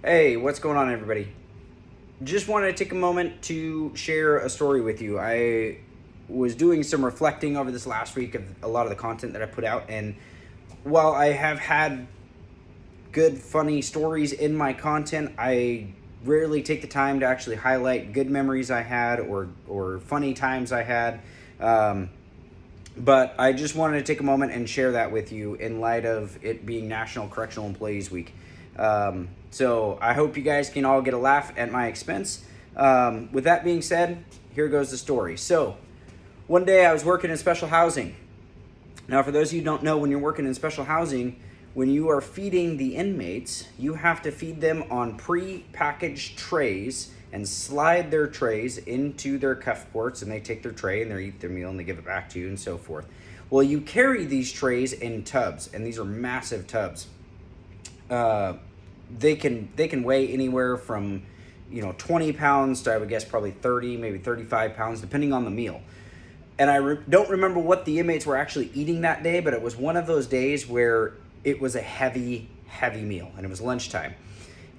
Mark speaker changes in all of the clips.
Speaker 1: Hey, what's going on, everybody? Just wanted to take a moment to share a story with you. I was doing some reflecting over this last week of a lot of the content that I put out, and while I have had good, funny stories in my content, I rarely take the time to actually highlight good memories I had or funny times I had. But I just wanted to take a moment and share that with you in light of it being National Correctional Employees Week. So I hope you guys can all get a laugh at my expense. With that being said, here goes the story. So one day I was working in special housing. Now, for those of you who don't know, when you're working in special housing, when you are feeding the inmates, you have to feed them on pre-packaged trays and slide their trays into their cuff ports, and they take their tray and they eat their meal and they give it back to you and so forth. Well, you carry these trays in tubs, and these are massive tubs. They can weigh anywhere from 20 pounds to, I would guess, probably 30, maybe 35 pounds, depending on the meal. And I don't remember what the inmates were actually eating that day, but it was one of those days where it was a heavy meal, and it was lunchtime.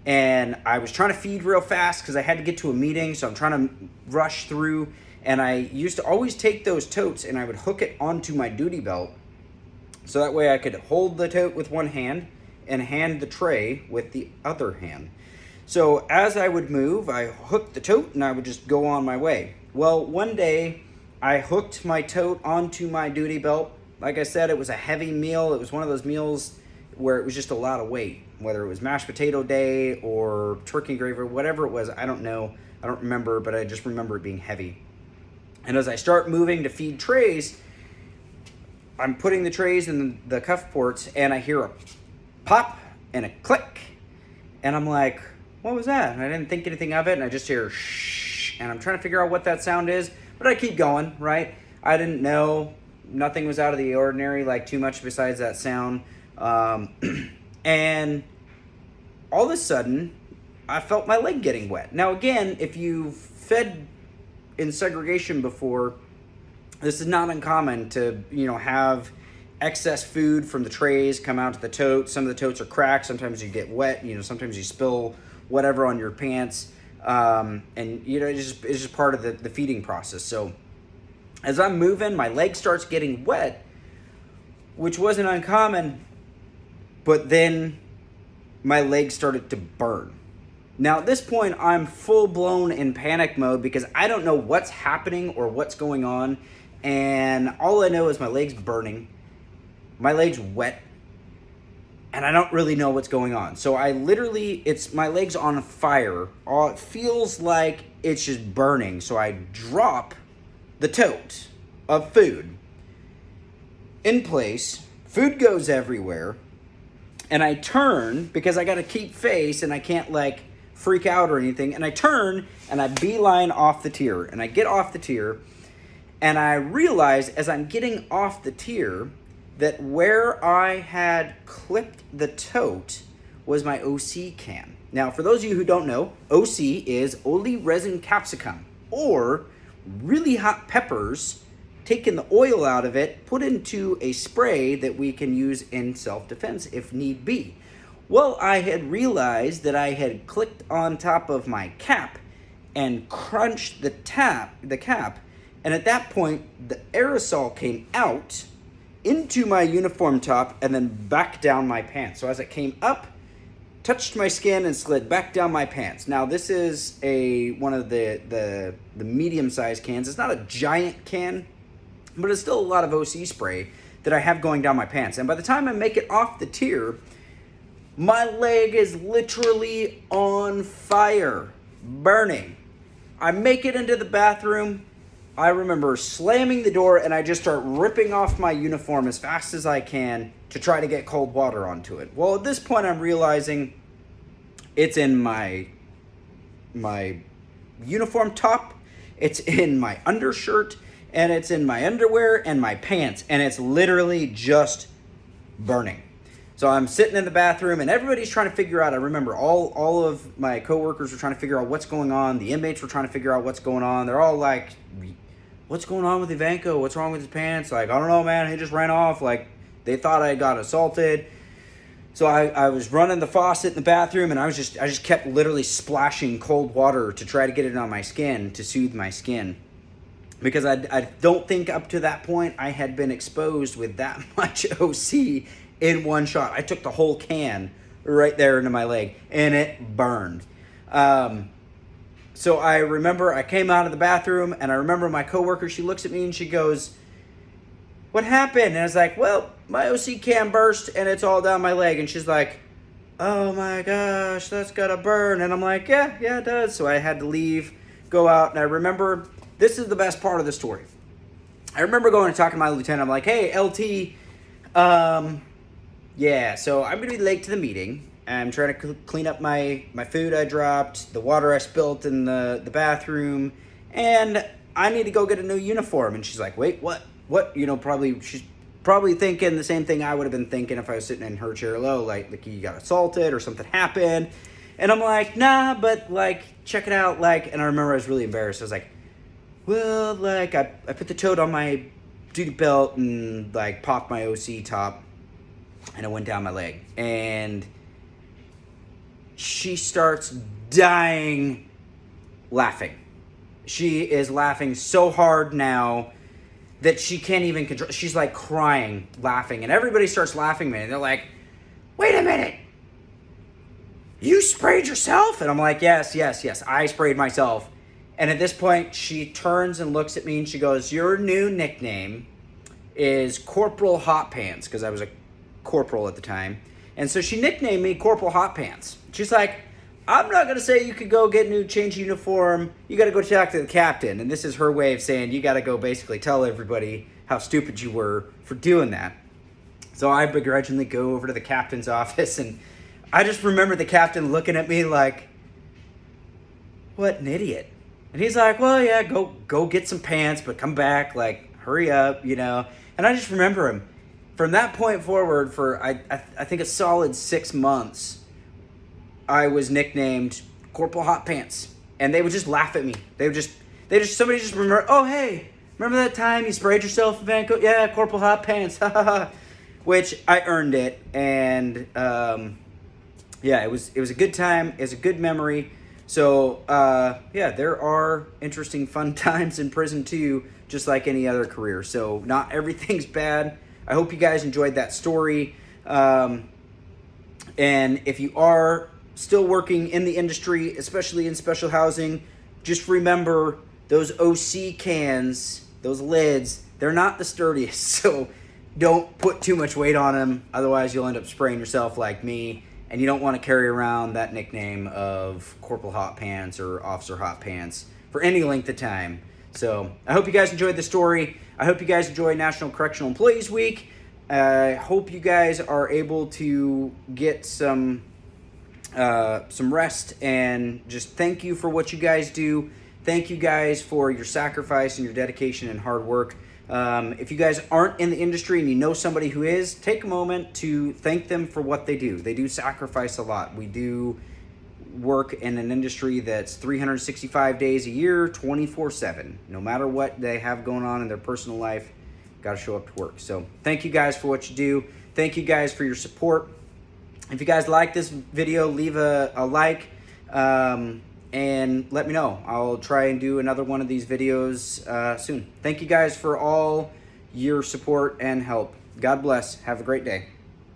Speaker 1: And I was trying to feed real fast because I had to get to a meeting, so I'm trying to rush through. And I used to always take those totes and I would hook it onto my duty belt, so that way I could hold the tote with one hand and hand the tray with the other hand. So as I would move, I hooked the tote and I would just go on my way. Well, one day I hooked my tote onto my duty belt. Like I said, it was a heavy meal. It was one of those meals where it was just a lot of weight, whether it was mashed potato day or turkey gravy or whatever it was. I don't know. I don't remember, but I just remember it being heavy. And as I start moving to feed trays, I'm putting the trays in the cuff ports, and I hear a pop and a click. And I'm like, what was that? And I didn't think anything of it, and I just hear shh, and I'm trying to figure out what that sound is, but I keep going, right? I didn't know. Nothing was out of the ordinary, like too much besides that sound. And all of a sudden, I felt my leg getting wet. Now, again, if you've fed in segregation before, this is not uncommon to, have excess food from the trays come out to the totes. Some of the totes are cracked. Sometimes you get wet. Sometimes you spill whatever on your pants. And, it's just part of the feeding process. So as I'm moving, my leg starts getting wet, which wasn't uncommon, but then my leg started to burn. Now, at this point, I'm full-blown in panic mode because I don't know what's happening or what's going on, and all I know is my leg's burning, my leg's wet, and I don't really know what's going on. So my leg's on fire. It feels like it's just burning, so I drop the tote of food in place. Food goes everywhere. And I turn, because I got to keep face and I can't freak out or anything. And I turn and I beeline off the tier. And I get off the tier and I realize as I'm getting off the tier that where I had clipped the tote was my OC can. Now, for those of you who don't know, OC is Oli resin capsicum, or really hot peppers, taking the oil out of it, put into a spray that we can use in self-defense if need be. Well, I had realized that I had clicked on top of my cap and crunched the cap, and at that point, the aerosol came out into my uniform top and then back down my pants. So as it came up, touched my skin and slid back down my pants. Now, this is one of the medium-sized cans. It's not a giant can, but it's still a lot of OC spray that I have going down my pants. And by the time I make it off the tier, my leg is literally on fire, burning. I make it into the bathroom. I remember slamming the door, and I just start ripping off my uniform as fast as I can to try to get cold water onto it. Well, at this point, I'm realizing it's in my uniform top, it's in my undershirt, and it's in my underwear and my pants, and it's literally just burning. So I'm sitting in the bathroom, and everybody's trying to figure out. I remember all of my coworkers were trying to figure out what's going on. The inmates were trying to figure out what's going on. They're all like, what's going on with Ivanko? What's wrong with his pants? Like, I don't know, man. He just ran off. Like, they thought I got assaulted. So I was running the faucet in the bathroom, and I just kept literally splashing cold water to try to get it on my skin, to soothe my skin. Because I don't think up to that point I had been exposed with that much OC in one shot. I took the whole can right there into my leg, and it burned. So I remember I came out of the bathroom, and I remember my coworker, she looks at me and she goes, "What happened?" And I was like, "Well, my OC can burst and it's all down my leg." And she's like, "Oh my gosh, that's gotta burn." And I'm like, yeah, it does. So I had to leave, go out, and I remember, this is the best part of the story. I remember going and talking to my lieutenant. I'm like, "Hey, LT, yeah, so I'm gonna be late to the meeting. I'm trying to clean up my food I dropped, the water I spilt in the bathroom, and I need to go get a new uniform." And she's like, "Wait, what?" You know, she's probably thinking the same thing I would have been thinking if I was sitting in her chair low, like you got assaulted or something happened. And I'm like, "Nah, but like, check it out." Like, and I remember I was really embarrassed. I was like, "Well, like, I put the tote on my duty belt and like popped my OC top, and it went down my leg." And she starts dying laughing. She is laughing so hard now that she can't even control. She's like crying, laughing, and everybody starts laughing at me. And they're like, "Wait a minute, you sprayed yourself?" And I'm like, yes, I sprayed myself. And at this point, she turns and looks at me and she goes, "Your new nickname is Corporal Hot Pants," because I was a corporal at the time. And so she nicknamed me Corporal Hot Pants. She's like, "I'm not going to say you could go get a new change uniform. You got to go talk to the captain." And this is her way of saying you got to go basically tell everybody how stupid you were for doing that. So I begrudgingly go over to the captain's office, and I just remember the captain looking at me like, "What an idiot." And he's like, "Well, yeah, go get some pants, but come back, like, hurry up, you know." And I just remember him. From that point forward, for I think a solid 6 months, I was nicknamed Corporal Hot Pants, and they would just laugh at me. Somebody just remember, "Oh, hey, remember that time you sprayed yourself in Vancouver? Yeah, Corporal Hot Pants." Which I earned it, and yeah, it was a good time. It was a good memory. So yeah, there are interesting, fun times in prison too, just like any other career. So not everything's bad. I hope you guys enjoyed that story. And if you are still working in the industry, especially in special housing, just remember those OC cans, those lids, they're not the sturdiest. So don't put too much weight on them. Otherwise, you'll end up spraying yourself like me. And you don't want to carry around that nickname of Corporal Hot Pants or Officer Hot Pants for any length of time. So I hope you guys enjoyed the story. I hope you guys enjoy National Correctional Employees Week. I hope you guys are able to get some rest, and just thank you for what you guys do. Thank you guys for your sacrifice and your dedication and hard work. If you guys aren't in the industry and you know somebody who is, take a moment to thank them for what they do. They do sacrifice a lot. We do work in an industry that's 365 days a year, 24/7. No matter what they have going on in their personal life, got to show up to work. So thank you guys for what you do. Thank you guys for your support. If you guys like this video, leave a like, and let me know. I'll try and do another one of these videos soon. Thank you guys for all your support and help. God bless. Have a great day.